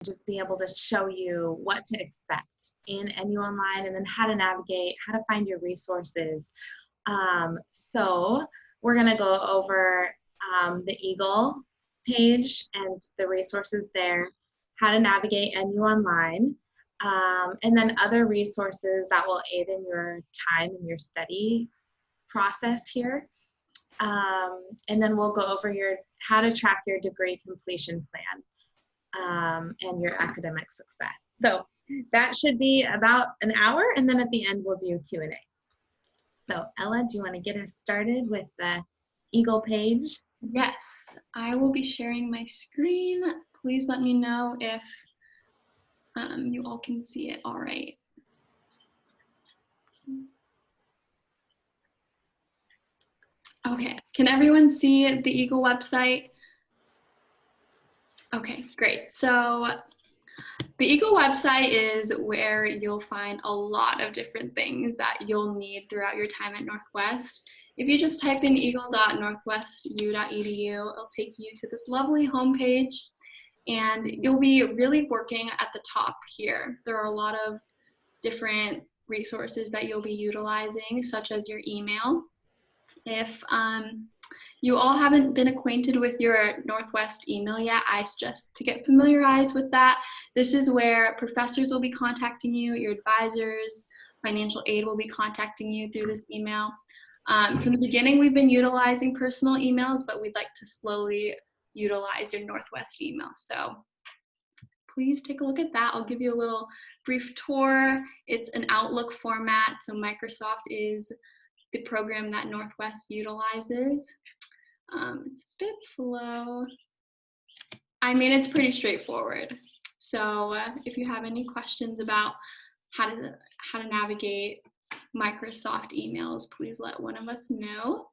just be able to show you what to expect in NU Online, and then how to navigate, how to find your resources. So we're going to go over the Eagle page and the resources there, how to navigate NU Online, and then other resources that will aid in your time and your study process here. And then we'll go over how to track your degree completion plan and your academic success. So that should be about an hour, and then at the end we'll do Q&A. So Ella, do you want to get us started with the Eagle page? Yes, I will be sharing my screen. Please let me know if you all can see it all right. Okay, can everyone see the Eagle website? Okay, great. So the Eagle website is where you'll find a lot of different things that you'll need throughout your time at Northwest. If you just type in eagle.northwestu.edu, it'll take you to this lovely homepage, and you'll be really working at the top here. There are a lot of different resources that you'll be utilizing, such as your email. If you all haven't been acquainted with your Northwest email yet, I suggest to get familiarized with that. This is where professors will be contacting you, your advisors, financial aid will be contacting you through this email. From the beginning, we've been utilizing personal emails, but we'd like to slowly utilize your Northwest email. So please take a look at that. I'll give you a little brief tour. It's an Outlook format, so Microsoft is the program that Northwest utilizes. It's a bit slow. I mean, it's pretty straightforward. So if you have any questions about how to navigate Microsoft emails, please let one of us know.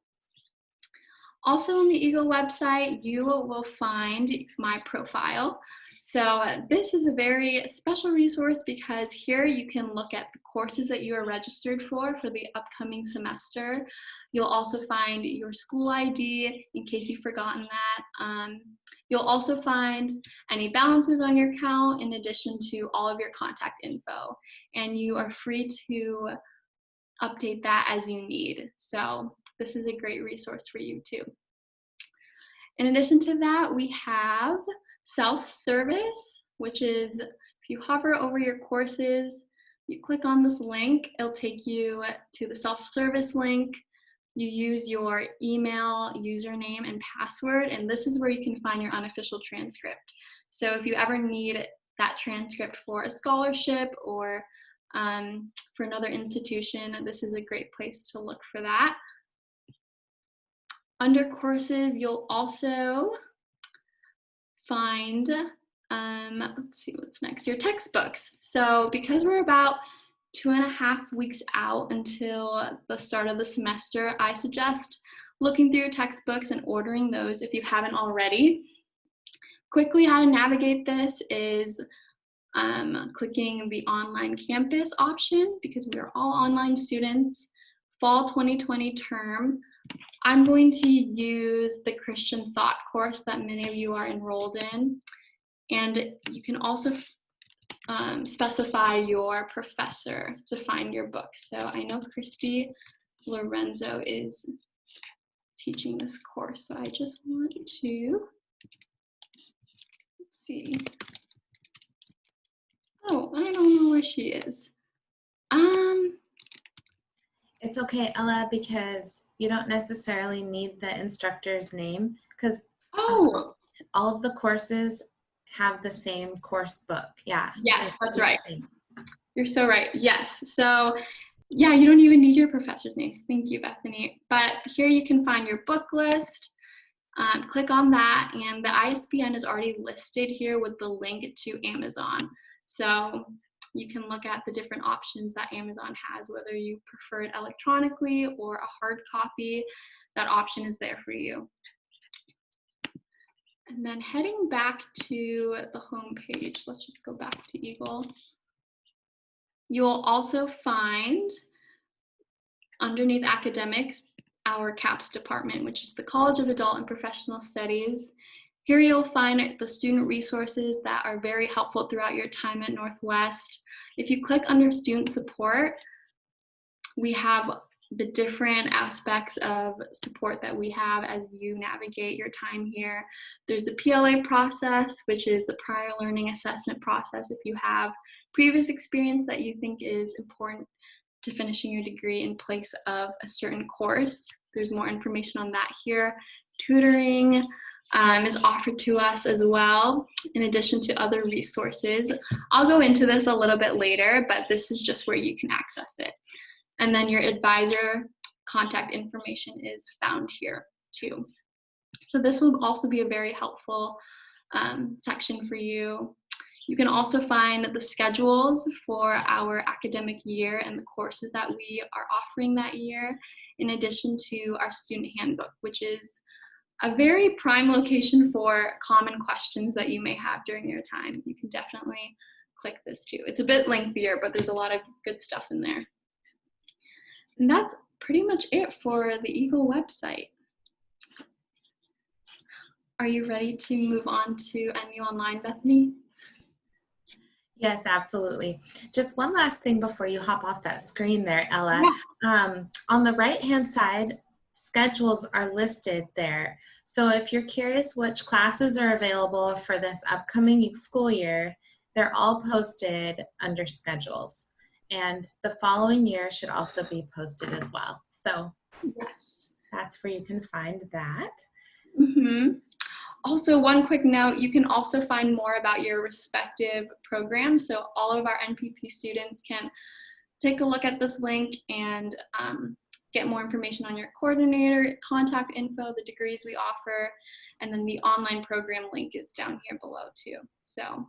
Also on the Eagle website, you will find my profile. So this is a very special resource because here you can look at the courses that you are registered for the upcoming semester. You'll also find your school ID in case you've forgotten that. You'll also find any balances on your account in addition to all of your contact info. And you are free to update that as you need. So this is a great resource for you too. In addition to that, we have self-service, which is if you hover over your courses, you click on this link, it'll take you to the self-service link. You use your email, username, and password, and this is where you can find your unofficial transcript. So if you ever need that transcript for a scholarship or for another institution, this is a great place to look for that. Under courses, you'll also find, let's see what's next, your textbooks. So because we're about 2.5 weeks out until the start of the semester, I suggest looking through your textbooks and ordering those if you haven't already. Quickly, how to navigate this is clicking the online campus option because we are all online students. Fall 2020 term, I'm going to use the Christian Thought course that many of you are enrolled in. And you can also specify your professor to find your book. So I know Christy Lorenzo is teaching this course. So I just want to, let's see. Oh, I don't know where she is. It's okay, Ella, because you don't necessarily need the instructor's name because all of the courses have the same course book. Yeah. Yes, that's right. You're so right. Yes. So yeah, you don't even need your professor's names. Thank you, Bethany. But here you can find your book list. Click on that, and the ISBN is already listed here with the link to Amazon. So you can look at the different options that Amazon has, whether you prefer it electronically or a hard copy, that option is there for you. And then heading back to the home page, let's just go back to Eagle. You'll also find underneath academics, our CAPS department, which is the College of Adult and Professional Studies. Here you'll find the student resources that are very helpful throughout your time at Northwest. If you click under student support, we have the different aspects of support that we have as you navigate your time here. There's the PLA process, which is the prior learning assessment process. If you have previous experience that you think is important to finishing your degree in place of a certain course, there's more information on that here. Tutoring is offered to us as well, in addition to other resources. I'll go into this a little bit later, but this is just where you can access it. And then your advisor contact information is found here too. So this will also be a very helpful section for you. You can also find the schedules for our academic year and the courses that we are offering that year, in addition to our student handbook, which is a very prime location for common questions that you may have during your time. You can definitely click this too. It's a bit lengthier, but there's a lot of good stuff in there. And that's pretty much it for the Eagle website. Are you ready to move on to NU Online, Bethany? Yes, absolutely. Just one last thing before you hop off that screen there, Ella. Yeah. On the right-hand side, schedules are listed there. So if you're curious which classes are available for this upcoming school year, they're all posted under schedules. And the following year should also be posted as well. So Yes. that's where you can find that. Mm-hmm. Also, one quick note, you can also find more about your respective programs. So all of our NPP students can take a look at this link and get more information on your coordinator, contact info, the degrees we offer, and then the online program link is down here below too. So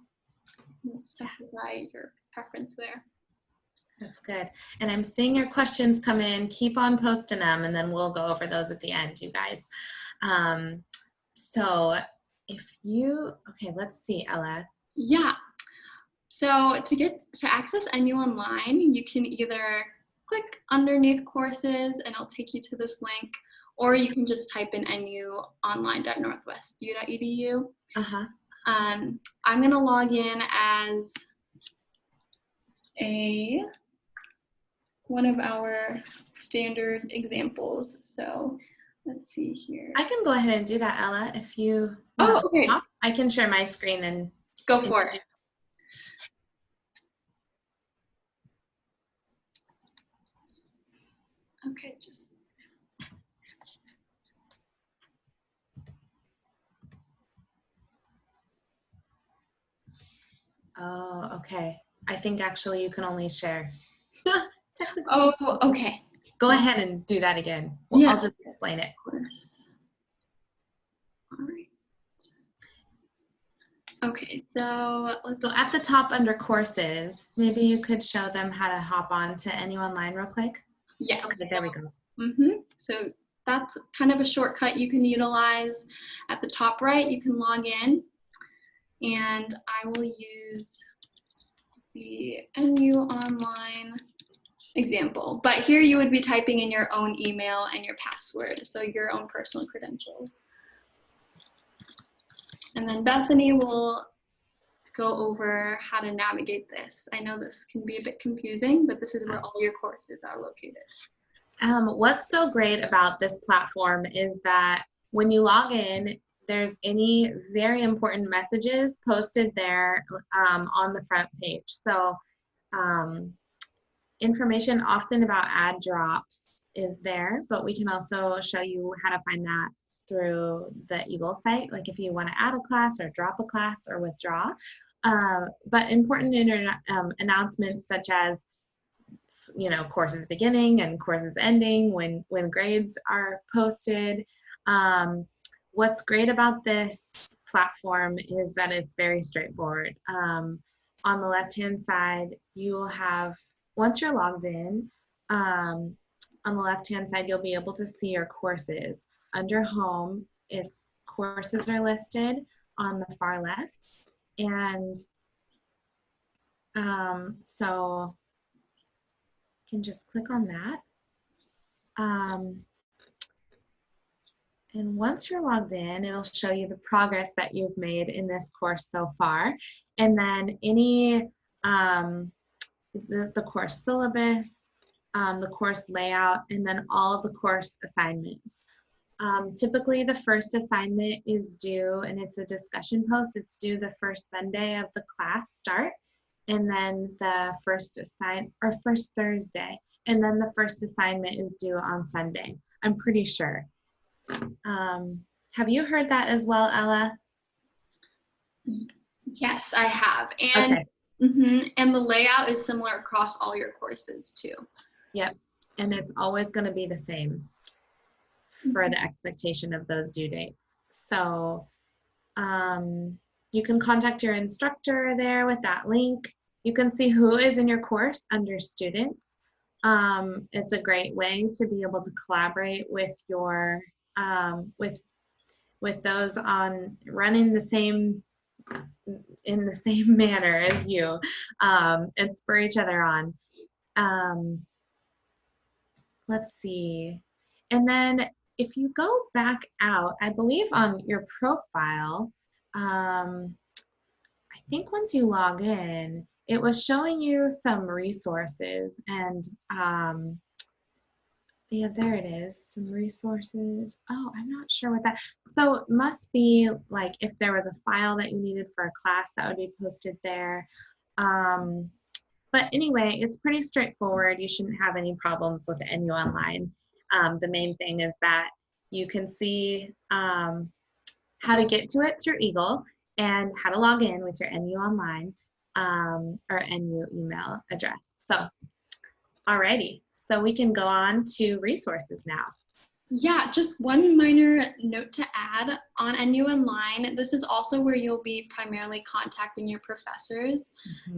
specify your preference there. That's good. And I'm seeing your questions come in. Keep on posting them, and then we'll go over those at the end, you guys. So if you, okay, let's see, Ella. Yeah. So to access NU Online, you can either click underneath courses and it'll take you to this link, or you can just type in nuonline.northwestu.edu. Uh-huh. I'm going to log in as one of our standard examples. So let's see here. I can go ahead and do that, Ella, if you want. Oh, okay. I can share my screen and go for it. Okay, just. Oh, okay. I think actually you can only share. Oh, okay. Go ahead and do that again. Well, yeah. I'll just explain it. Of course. All right. Okay, so So at the top under courses, maybe you could show them how to hop on to NU Online real quick? Yes. Okay, there we go. Mm-hmm. So that's kind of a shortcut you can utilize. At the top right, you can log in, and I will use the NU Online example. But here you would be typing in your own email and your password, so your own personal credentials. And then Bethany will go over how to navigate this. I know this can be a bit confusing, but this is where all your courses are located. What's so great about this platform is that when you log in, there's any very important messages posted there on the front page. So information often about add drops is there, but we can also show you how to find that through the Eagle site, like if you want to add a class or drop a class or withdraw. But important announcements such as, you know, courses beginning and courses ending, when grades are posted. What's great about this platform is that it's very straightforward. On the left-hand side, you will have, once you're logged in, on the left-hand side, you'll be able to see your courses. Under home, it's courses are listed on the far left. And so you can just click on that. And once you're logged in, it'll show you the progress that you've made in this course so far. And then any, the course syllabus, the course layout, and then all of the course assignments. Typically, the first assignment is due, and it's a discussion post. It's due the first Sunday of the class start, and then the first Thursday, and then the first assignment is due on Sunday. I'm pretty sure. Have you heard that as well, Ella? Yes, I have. And Okay. And the layout is similar across all your courses too. Yep. And it's always going to be the same for the expectation of those due dates. So you can contact your instructor there with that link. You can see who is in your course under students. It's a great way to be able to collaborate with your with those on running the same in the same manner as you, and spur each other on. Let's see. And then if you go back out, I believe on your profile, I think once you log in, it was showing you some resources, and yeah, there it is, some resources. Oh, I'm not sure what that, so it must be like if there was a file that you needed for a class that would be posted there. But anyway, it's pretty straightforward. You shouldn't have any problems with NU Online. The main thing is that you can see how to get to it through Eagle and how to log in with your NU Online or NU email address. So, alrighty, so we can go on to resources now. Yeah, just one minor note to add on NU Online. This is also where you'll be primarily contacting your professors.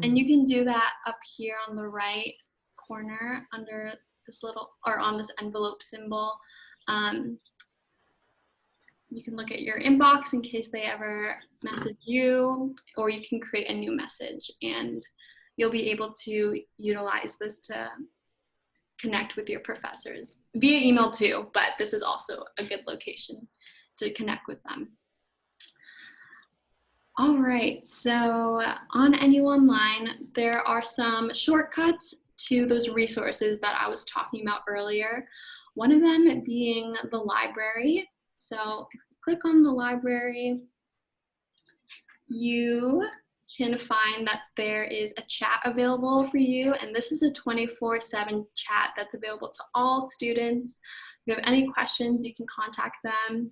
And you can do that up here on the right corner under this little, or on this envelope symbol. You can look at your inbox in case they ever message you, or you can create a new message, and you'll be able to utilize this to connect with your professors via email too, but this is also a good location to connect with them. All right, so on NU Online, there are some shortcuts to those resources that I was talking about earlier. One of them being the library. So if you click on the library, you can find that there is a chat available for you, and this is a 24/7 chat that's available to all students. If you have any questions, you can contact them.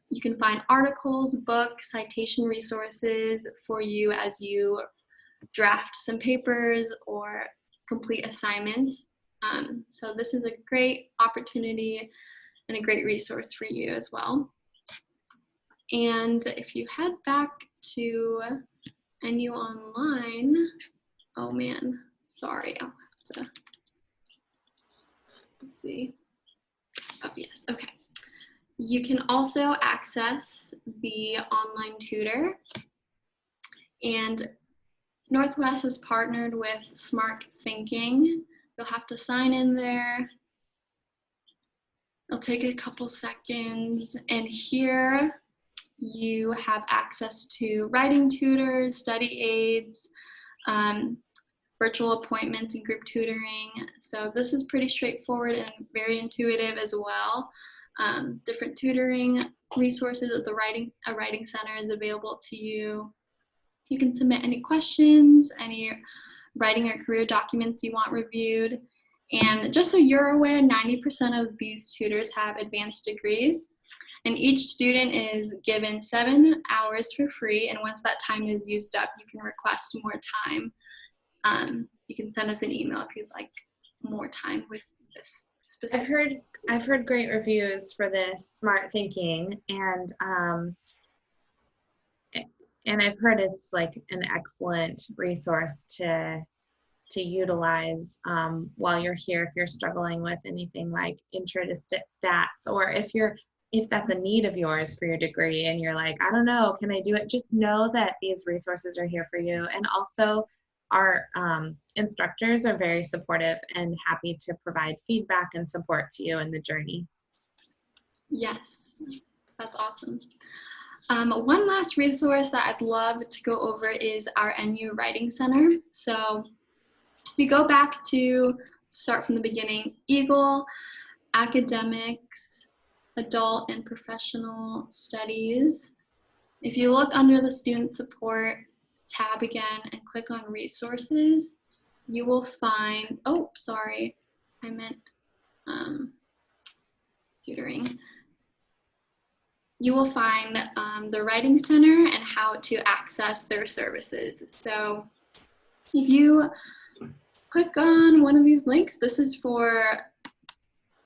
You can find articles, books, citation resources for you as you draft some papers or complete assignments. So this is a great opportunity and a great resource for you as well. And if you head back to NU Online, oh man, sorry, I'll have to, let's see. Oh yes, okay. You can also access the online tutor, and Northwest has partnered with Smart Thinking. You'll have to sign in there. It'll take a couple seconds, and here you have access to writing tutors, study aids, virtual appointments, and group tutoring. So this is pretty straightforward and very intuitive as well. Different tutoring resources at a writing center is available to you. You can submit any questions, any writing or career documents you want reviewed. And just so you're aware, 90% of these tutors have advanced degrees, and each student is given 7 hours for free. And once that time is used up, you can request more time. You can send us an email if you'd like more time with this specific. I've heard great reviews for this Smart Thinking, and I've heard it's like an excellent resource to utilize while you're here if you're struggling with anything like intro to stats, or if that's a need of yours for your degree and you're like, I don't know, can I do it? Just know that these resources are here for you. And also our instructors are very supportive and happy to provide feedback and support to you in the journey. Yes. That's awesome. One last resource that I'd love to go over is our NU Writing Center. So if we go back to start from the beginning, Eagle, academics, adult and professional studies. If you look under the student support tab again and click on resources, you will find, oh, sorry, I meant tutoring. You will find the Writing Center and how to access their services. So if you click on one of these links, this is for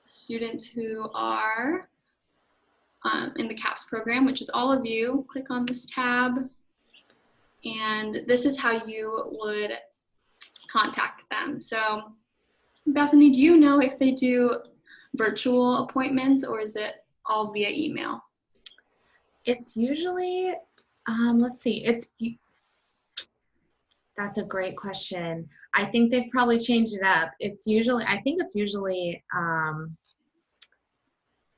students who are in the CAPS program, which is all of you. Click on this tab, and this is how you would contact them. So Bethany, do you know if they do virtual appointments or is it all via email? It's usually, let's see, that's a great question. I think they've probably changed it up. I think it's usually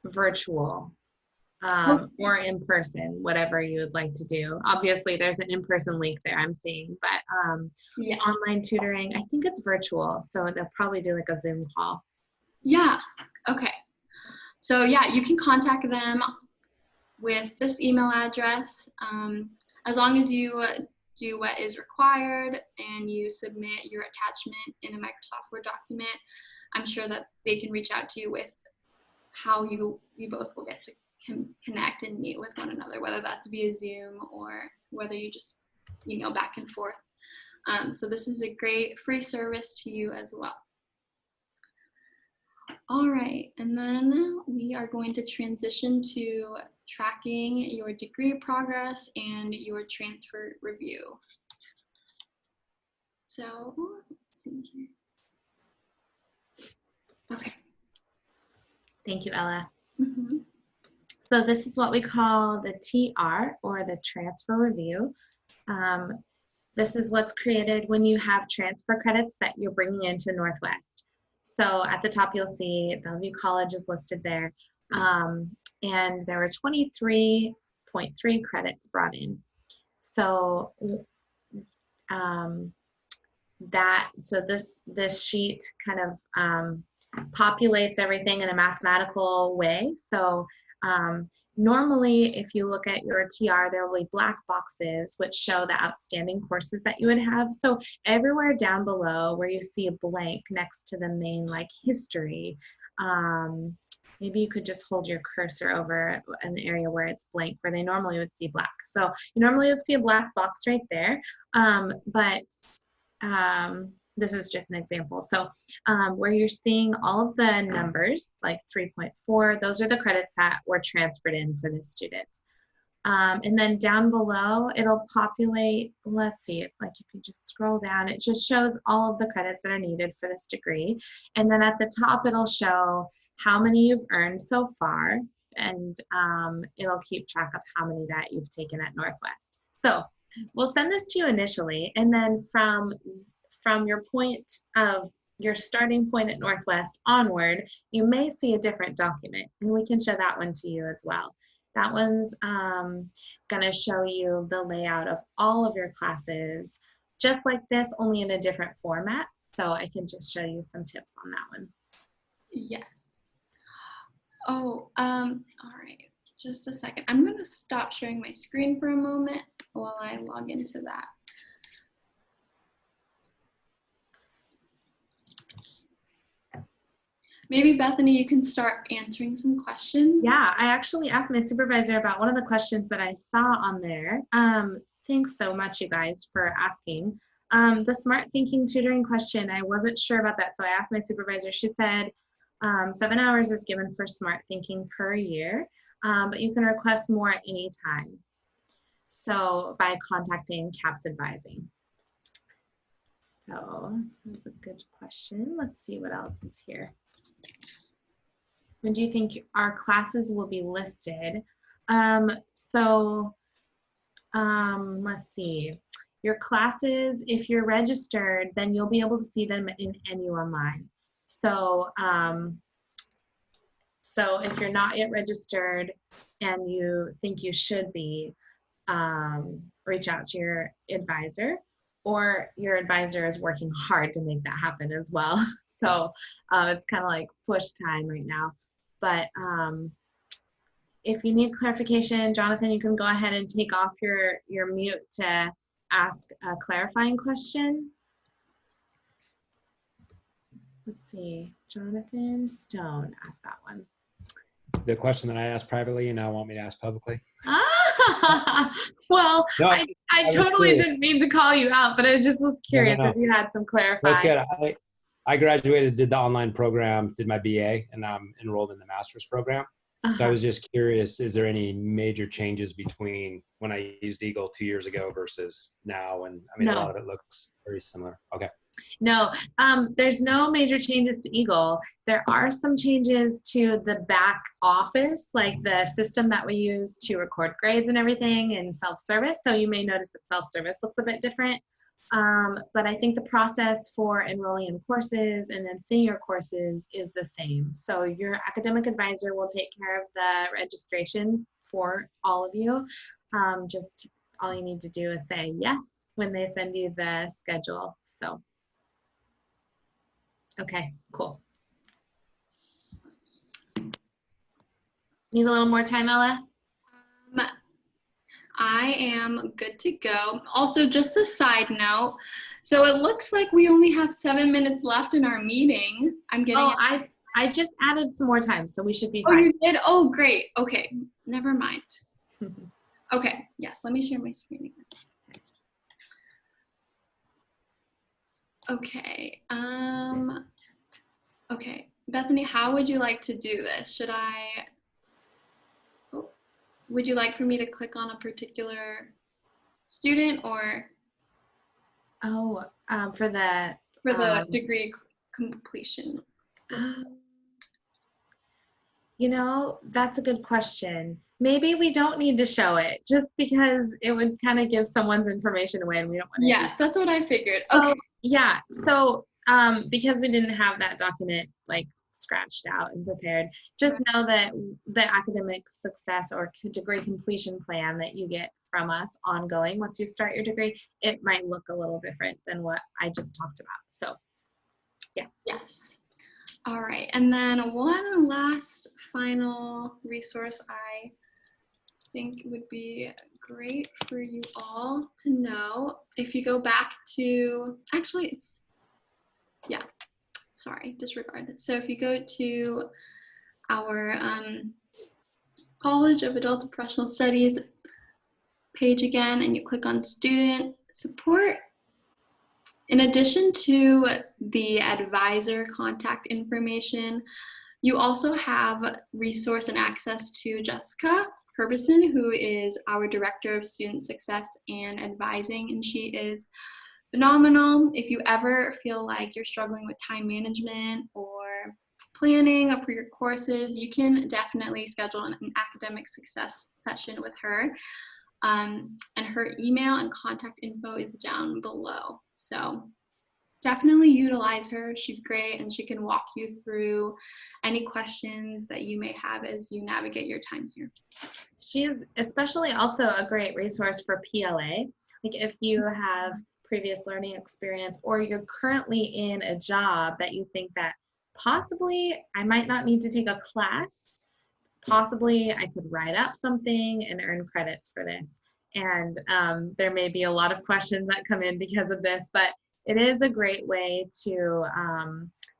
virtual or in person, whatever you would like to do. Obviously, there's an in-person link there I'm seeing, but Yeah. online tutoring, I think it's virtual. So they'll probably do like a Zoom call. Yeah, okay. So yeah, you can contact them with this email address. As long as you do what is required and you submit your attachment in a Microsoft Word document, I'm sure that they can reach out to you with how you both will get to connect and meet with one another, whether that's via Zoom or whether you just email back and forth. So this is a great free service to you as well. All right, and then we are going to transition to tracking your degree progress and your transfer review. So let's see here. Okay. Thank you, Ella. Mm-hmm. So this is what we call the TR, or the transfer review. This is what's created when you have transfer credits that you're bringing into Northwest. So at the top, you'll see Bellevue College is listed there. And there were 23.3 credits brought in. So this sheet kind of populates everything in a mathematical way. So normally, if you look at your TR, there will be black boxes which show the outstanding courses that you would have. So everywhere down below where you see a blank next to the main, like history, maybe you could just hold your cursor over an area where it's blank, where they normally would see black. So you normally would see a black box right there, but this is just an example. So where you're seeing all of the numbers, like 3.4, those are the credits that were transferred in for this student. And then down below, it'll populate, let's see, like if you just scroll down, it just shows all of the credits that are needed for this degree. And then at the top, it'll show how many you've earned so far, and it'll keep track of how many that you've taken at Northwest. So we'll send this to you initially, and then from your point of your starting point at Northwest onward, you may see a different document, and we can show that one to you as well. That one's going to show you the layout of all of your classes, just like this, only in a different format. So I can just show you some tips on that one. Yes. Oh, all right. Just a second. I'm going to stop sharing my screen for a moment while I log into that. Maybe Bethany, you can start answering some questions. Yeah, I actually asked my supervisor about one of the questions that I saw on there. Thanks so much, you guys, for asking. The smart thinking tutoring question, I wasn't sure about that, so I asked my supervisor. She said 7 hours is given for smart thinking per year, but you can request more at any time. So by contacting CAPS Advising. So that's a good question. Let's see what else is here. When do you think our classes will be listed? Let's see. Your classes, if you're registered, then you'll be able to see them in NU Online. So So if you're not yet registered and you think you should be, reach out to your advisor, or your advisor is working hard to make that happen as well. So it's kind of like push time right now. But if you need clarification, Jonathan, you can go ahead and take off your mute to ask a clarifying question. Let's see, Jonathan Stone asked that one. The question that I asked privately, you now want me to ask publicly? Ah, well, No, I totally didn't mean to call you out, but I just was curious if you had some That's clarifying. good. I graduated, did the online program, did my BA, and I'm enrolled in the master's program. So I was just curious, is there any major changes between when I used Eagle 2 years ago versus now? And I mean, a lot of it looks very similar. Okay. No, there's no major changes to Eagle. There are some changes to the back office, like the system that we use to record grades and everything in self-service. So you may notice that self-service looks a bit different. But I think the process for enrolling in courses and then senior courses is the same. So your academic advisor will take care of the registration for all of you. Just all you need to do is say yes when they send you the schedule. So. Okay, cool. Need a little more time, Ella? I am good to go. Also, just a side note, so it looks like we only have 7 minutes left in our meeting. I'm getting. Oh, I just added some more time, so we should be fine. Oh, you did? Oh, great. Okay, never mind. Okay, yes, let me share my screen again. Okay, okay, Bethany, how would you like to do this? Would you like for me to click on a particular student or? Oh, for the degree completion. You know, that's a good question. Maybe we don't need to show it just because it would kind of give someone's information away and we don't want to. Yes, that's what I figured. Okay. Yeah, so because we didn't have that document like scratched out and prepared, just know that the academic success or degree completion plan that you get from us ongoing once you start your degree, it might look a little different than what I just talked about. So yeah. Yes. All right, and then one last final resource I think would be great for you all to know. If you go back to, actually it's, yeah, sorry, disregard it. So if you go to our College of Adult and Professional Studies page again, and you click on student support, in addition to the advisor contact information, you also have resource and access to Jessica Herbison, who is our Director of Student Success and Advising, and she is phenomenal. If you ever feel like you're struggling with time management or planning for your courses, you can definitely schedule an academic success session with her. And her email and contact info is down below. So definitely utilize her. She's great, and she can walk you through any questions that you may have as you navigate your time here. She is especially also a great resource for PLA. Like if you have previous learning experience or you're currently in a job that you think that possibly I might not need to take a class, possibly I could write up something and earn credits for this. And there may be a lot of questions that come in because of this, but it is a great way to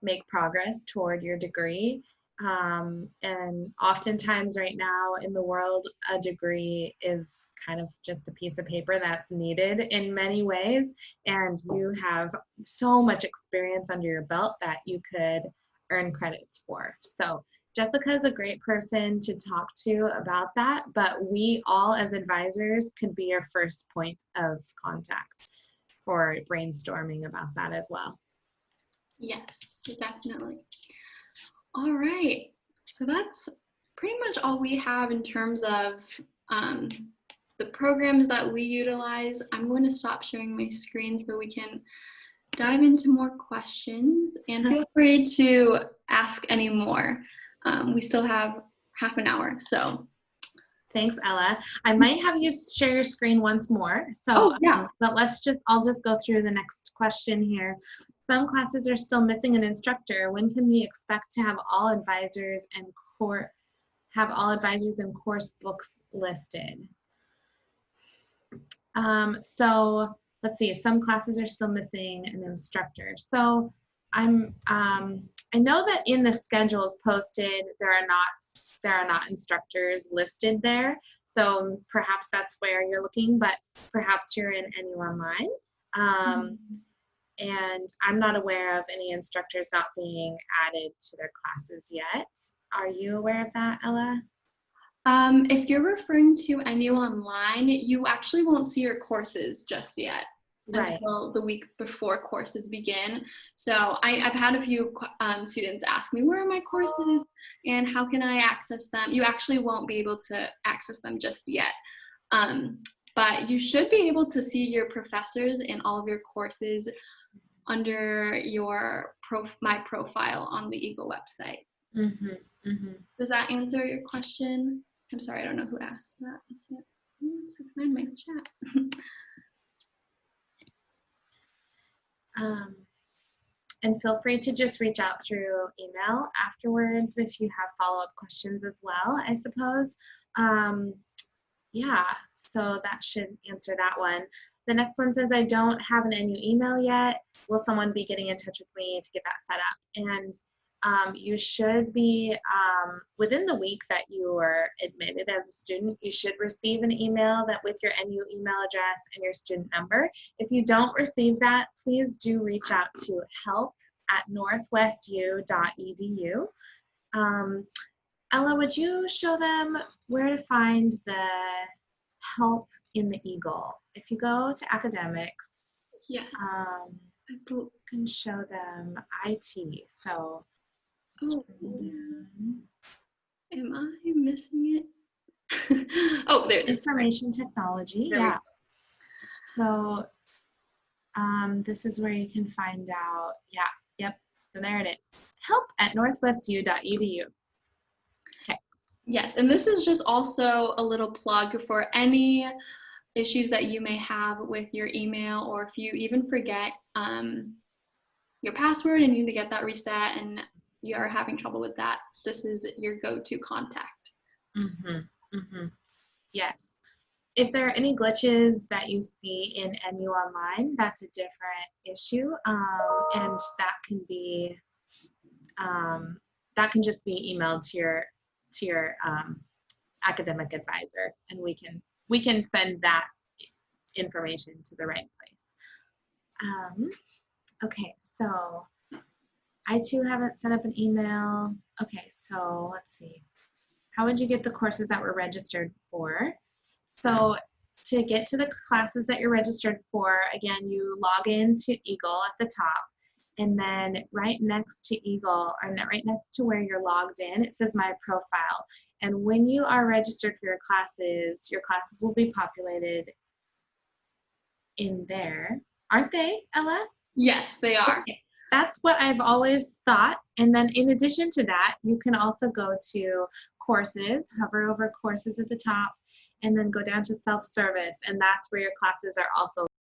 make progress toward your degree. And oftentimes right now in the world, a degree is kind of just a piece of paper that's needed in many ways. And you have so much experience under your belt that you could earn credits for. So Jessica is a great person to talk to about that, but we all as advisors could be your first point of contact for brainstorming about that as well. Yes, definitely. All right, so that's pretty much all we have in terms of the programs that we utilize. I'm going to stop sharing my screen so we can dive into more questions, and feel free to ask any more. We still have half an hour, so. Thanks, Ella. I might have you share your screen once more. So, Oh, yeah. but I'll just go through the next question here. Some classes are still missing an instructor. When can we expect to have all advisors and course books listed? So let's see, some classes are still missing an instructor. So I know that in the schedules posted, there are not instructors listed there. So perhaps that's where you're looking, but perhaps you're in NU Online. And I'm not aware of any instructors not being added to their classes yet. Are you aware of that, Ella? If you're referring to NU Online, you actually won't see your courses just yet until the week before courses begin. So I've had a few students ask me, where are my courses and how can I access them? You actually won't be able to access them just yet. But you should be able to see your professors and all of your courses under your my profile on the Eagle website. Does that answer your question? I'm sorry, I don't know who asked that. I can't find my chat. And feel free to just reach out through email afterwards if you have follow-up questions as well, I suppose. Yeah, so that should answer that one. The next one says, I don't have an NU email yet. Will someone be getting in touch with me to get that set up? And you should be, within the week that you were admitted as a student, you should receive an email that with your NU email address and your student number. If you don't receive that, please do reach out to help@northwestu.edu. Ella, would you show them where to find the help in the Eagle? If you go to academics, yeah, you can show them IT. So, am I missing it? Oh, there it is. Information technology, yeah. So, this is where you can find out, yep. So there it is, help@northwestu.edu. Okay. Yes, and this is just also a little plug for any issues that you may have with your email, or if you even forget your password and you need to get that reset and you are having trouble with that, this is your go-to contact. Yes. If there are any glitches that you see in NU Online, that's a different issue, and that can just be emailed to your academic advisor, and we can send that information to the right place. Okay, so I too haven't set up an email. Okay, so let's see. How would you get the courses that were registered for? So to get to the classes that you're registered for, again, you log into Eagle at the top, and then right next to Eagle, or right next to where you're logged in, it says My Profile. And when you are registered for your classes will be populated in there. Aren't they, Ella? Yes, they are. Okay. That's what I've always thought. And then in addition to that, you can also go to courses, hover over courses at the top, and then go down to self-service, and that's where your classes are also